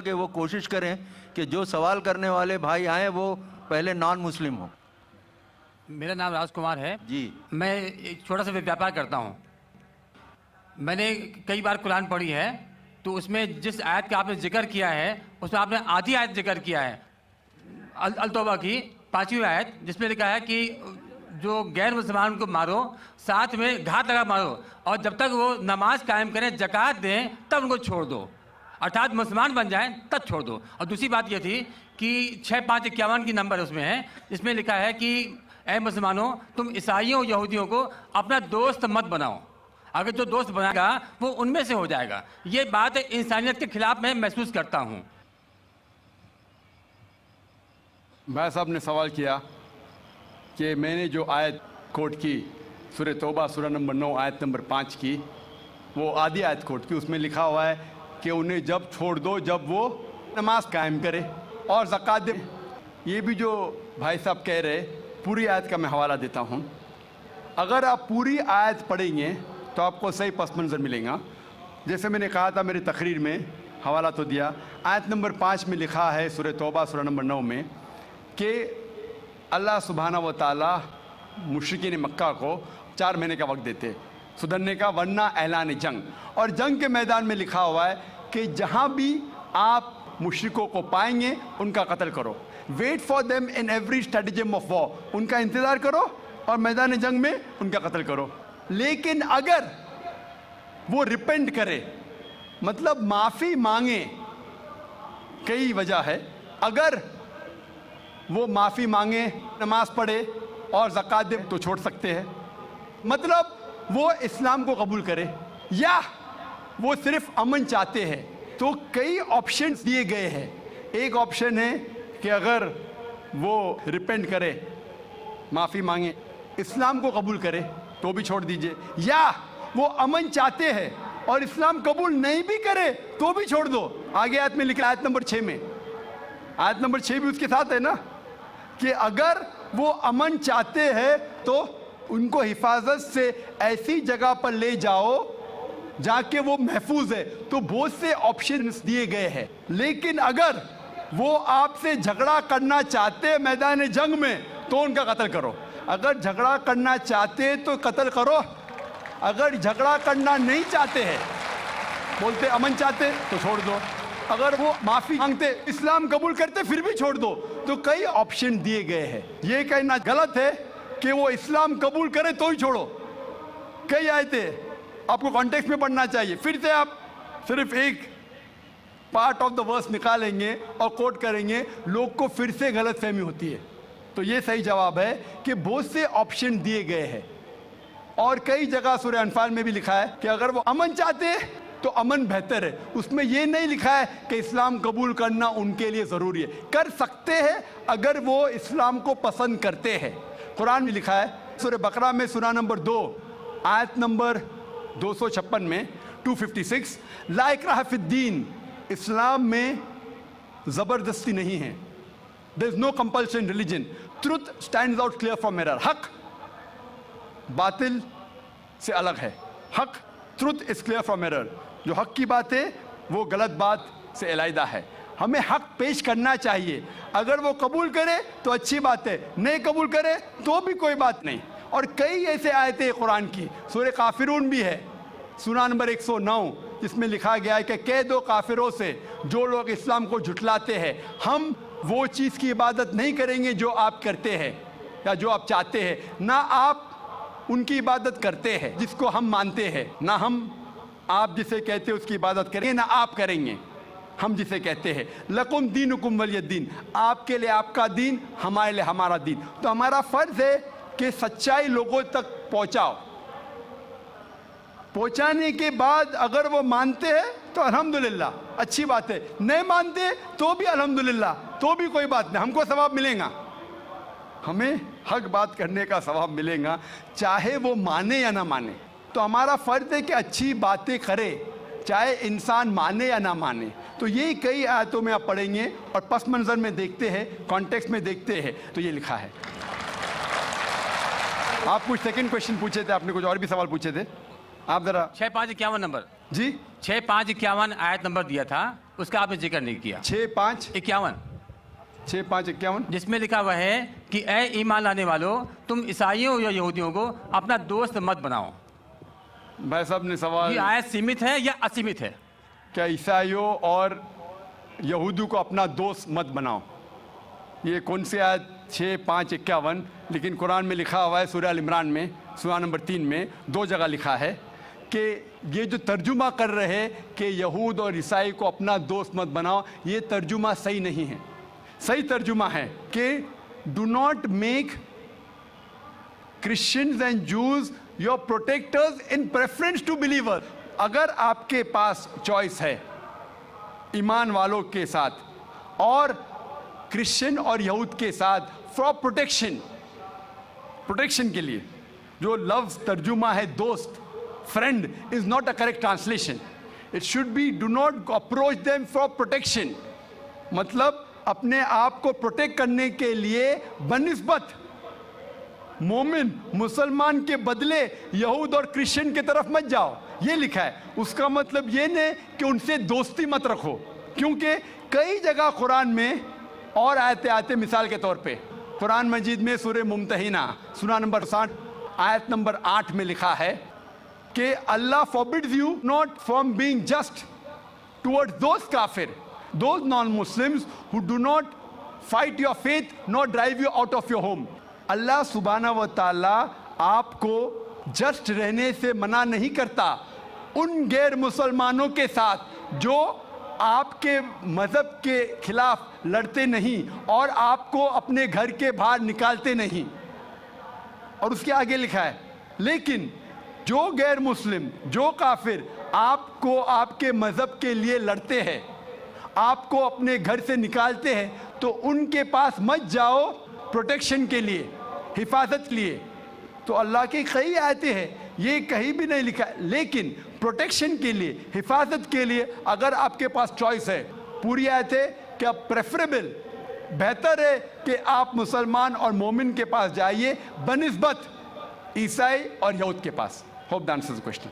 کہ وہ کوشش کریں کہ جو سوال کرنے والے بھائی آئیں وہ پہلے نان مسلم ہوں. میرا نام راج کمار ہے جی. میں ایک چھوٹا سا ویاپار کرتا ہوں. میں نے کئی بار قرآن پڑھی ہے تو اس میں جس آیت کا آپ نے ذکر کیا ہے اس میں آپ نے آدھی آیت ذکر کیا ہے التوبہ کی 5ویں آیت, جس میں لکھا ہے کہ جو غیر مسلمان کو مارو ساتھ میں گھات لگا مارو اور جب تک وہ نماز قائم کریں زکوٰۃ دیں تب ان کو چھوڑ دو, ارتھات مسلمان بن جائیں تب چھوڑ دو. اور دوسری بات یہ تھی کہ 6551 کی نمبر اس میں ہے, اس میں لکھا ہے کہ اے مسلمانوں تم عیسائیوں یہودیوں کو اپنا دوست مت بناؤ, اگر جو دوست بنائے گا وہ ان میں سے ہو جائے گا. یہ بات انسانیت کے خلاف میں محسوس کرتا ہوں. بھائی صاحب نے سوال کیا کہ میں نے جو آیت کوٹ کی سورہ توبہ سورہ نمبر 9 آیت نمبر 5 کی, وہ آدھی آیت کوٹ کی. اس میں لکھا ہوا ہے کہ انہیں جب چھوڑ دو جب وہ نماز قائم کرے اور زکوٰۃ دے. یہ بھی جو بھائی صاحب کہہ رہے پوری آیت کا میں حوالہ دیتا ہوں. اگر آپ پوری آیت پڑھیں گے تو آپ کو صحیح پس منظر ملے گا. جیسے میں نے کہا تھا میری تقریر میں, حوالہ تو دیا, آیت نمبر 5 میں لکھا ہے سورہ توبہ سورہ نمبر 9 میں کہ اللہ سبحانہ و تعالیٰ مشرکین مکہ کو 4 مہینے کا وقت دیتے سدھرنے کا, ورنہ اعلان جنگ. اور جنگ کے میدان میں لکھا ہوا ہے کہ جہاں بھی آپ مشرکوں کو پائیں گے ان کا قتل کرو. Wait for them in every stratagem of war, ان کا انتظار کرو اور میدان جنگ میں ان کا قتل کرو. لیکن اگر وہ ریپینٹ کرے, مطلب معافی مانگے, کئی وجہ ہے, اگر وہ معافی مانگے, نماز پڑھے اور زکوٰۃ دے تو چھوڑ سکتے ہیں. مطلب وہ اسلام کو قبول کرے یا وہ صرف امن چاہتے ہیں. تو کئی آپشنز دیے گئے ہیں. ایک آپشن ہے کہ اگر وہ ریپینٹ کرے, معافی مانگے, اسلام کو قبول کرے تو بھی چھوڑ دیجئے, یا وہ امن چاہتے ہیں اور اسلام قبول نہیں بھی کرے تو بھی چھوڑ دو. آگے آیت میں لکھا آیت نمبر 6 میں, آیت نمبر 6 بھی اس کے ساتھ ہے نا, کہ اگر وہ امن چاہتے ہیں تو ان کو حفاظت سے ایسی جگہ پر لے جاؤ جہاں کہ وہ محفوظ ہے. تو بہت سے آپشنز دیے گئے ہیں. لیکن اگر وہ آپ سے جھگڑا کرنا چاہتے ہیں میدان جنگ میں تو ان کا قتل کرو. اگر جھگڑا کرنا چاہتے تو قتل کرو, اگر جھگڑا کرنا نہیں چاہتے ہیں, بولتے امن چاہتے تو چھوڑ دو, اگر وہ معافی مانگتے اسلام قبول کرتے پھر بھی چھوڑ دو. تو کئی آپشن دیے گئے ہیں. یہ کہنا غلط ہے کہ وہ اسلام قبول کرے تو ہی چھوڑو. کئی آیتیں آپ کو کانٹیکسٹ میں پڑھنا چاہیے. پھر سے آپ صرف ایک پارٹ آف دا ورس نکالیں گے اور کوٹ کریں گے, لوگ کو پھر سے غلط فہمی ہوتی ہے. تو یہ صحیح جواب ہے کہ بہت سے آپشن دیے گئے ہیں. اور کئی جگہ سورہ انفال میں بھی لکھا ہے کہ اگر وہ امن چاہتے ہیں تو امن بہتر ہے. اس میں یہ نہیں لکھا ہے کہ اسلام قبول کرنا ان کے لیے ضروری ہے. کر سکتے ہیں اگر وہ اسلام کو پسند کرتے ہیں. قرآن میں لکھا ہے سورہ بقرہ میں سورہ نمبر 2 آیت نمبر 256 میں 256, لا اکراہ فی الدین, اسلام میں زبردستی نہیں ہے. there is no compulsion in religion. truth stands out clear from error. حق باطل سے الگ ہے. حق truth is clear from error. جو حق کی بات ہے وہ غلط بات سے علیحدہ ہے. ہمیں حق پیش کرنا چاہیے. اگر وہ قبول کرے تو اچھی بات ہے, نہیں قبول کرے تو بھی کوئی بات نہیں. اور کئی ایسے آیتیں قرآن کی, سورہ کافرون بھی ہے سورہ نمبر 109, جس میں لکھا گیا ہے کہ کہہ دو کافروں سے جو لوگ اسلام کو جھٹلاتے ہیں, ہم وہ چیز کی عبادت نہیں کریں گے جو آپ کرتے ہیں یا جو آپ چاہتے ہیں, نہ آپ ان کی عبادت کرتے ہیں جس کو ہم مانتے ہیں, نہ ہم آپ جسے کہتے ہیں اس کی عبادت کریں گے, نہ آپ کریں گے ہم جسے کہتے ہیں. لکم دینکم ولی الدین, آپ کے لئے آپ کا دین, ہمارے لئے ہمارا دین. تو ہمارا فرض ہے کہ سچائی لوگوں تک پہنچاؤ. پہنچانے کے بعد اگر وہ مانتے ہیں تو الحمدللہ اچھی بات ہے, نہیں مانتے تو بھی الحمدللہ, تو بھی کوئی بات نہیں, ہم کو ثواب ملے گا. ہمیں حق بات کرنے کا ثواب ملے گا چاہے وہ مانے یا نہ مانے. تو ہمارا فرض ہے کہ اچھی باتیں کرے چاہے انسان مانے یا نہ مانے. تو یہ کئی آیتوں میں آپ پڑھیں گے اور پس منظر میں دیکھتے ہیں, کانٹیکسٹ میں دیکھتے ہیں تو یہ لکھا ہے. آپ کچھ سیکنڈ کویشچن پوچھے تھے, آپ نے کچھ اور بھی سوال پوچھے تھے, آپ ذرا 6551 نمبر. جی 6:5:51 آیت نمبر دیا تھا, اس کا آپ نے ذکر نہیں کیا. 6:5:51 6:5:51 جس میں لکھا ہوا ہے کہ اے ایمان لانے والوں, تم عیسائیوں یا یہودیوں کو اپنا دوست مت بناؤ. بھائی صاحب نے سوال یہ آیت سیمت ہے یا اسیمت ہے؟ کیا عیسائیوں اور یہودیوں کو اپنا دوست مت بناؤ, یہ کون سی آیت 6:5:51؟ لیکن قرآن میں لکھا ہوا ہے سورہ ال عمران میں سورہ نمبر 3 میں 2 جگہ لکھا ہے کہ یہ جو ترجمہ کر رہے کہ یہود اور عیسائی کو اپنا دوست مت بناؤ, یہ ترجمہ صحیح نہیں ہے. صحیح ترجمہ ہے کہ do not make Christians and Jews your protectors in preference to believer. اگر آپ کے پاس چوائس ہے ایمان والوں کے ساتھ اور کرسچن اور یہود کے ساتھ فار پروٹیکشن کے لیے, جو لفظ ترجمہ ہے دوست, friend is not a correct translation. It should be do not approach them for protection. مطلب اپنے آپ کو پروٹیکٹ کرنے کے لیے بنسبت مومن مسلمان کے بدلے یہود اور کرسچن کی طرف مت جاؤ, یہ لکھا ہے. اس کا مطلب یہ نہیں کہ ان سے دوستی مت رکھو, کیونکہ کئی جگہ قرآن میں اور آیتیں آتے, مثال کے طور پہ قرآن مجید میں سورہ ممتحنہ سورہ نمبر 60 آیت نمبر 8 میں لکھا ہے کہ اللہ forbids you not from being just towards those kafir, those non-Muslims who do not fight your faith nor drive you out of your home. اللہ سبحانہ و تعالیٰ آپ کو جسٹ رہنے سے منع نہیں کرتا ان غیر مسلمانوں کے ساتھ جو آپ کے مذہب کے خلاف لڑتے نہیں اور آپ کو اپنے گھر کے باہر نکالتے نہیں. اور اس کے آگے لکھا ہے لیکن جو غیر مسلم, جو کافر آپ کو آپ کے مذہب کے لیے لڑتے ہیں, آپ کو اپنے گھر سے نکالتے ہیں, تو ان کے پاس مت جاؤ پروٹیکشن کے لیے, حفاظت کے لیے. تو اللہ کی کئی آیتیں ہیں, یہ کہیں بھی نہیں لکھا, لیکن پروٹیکشن کے لیے, حفاظت کے لیے اگر آپ کے پاس چوائس ہے, پوری آیت ہے کہ اب پریفریبل بہتر ہے کہ آپ مسلمان اور مومن کے پاس جائیے بنسبت عیسائی اور یہود کے پاس. Hope that answers the question.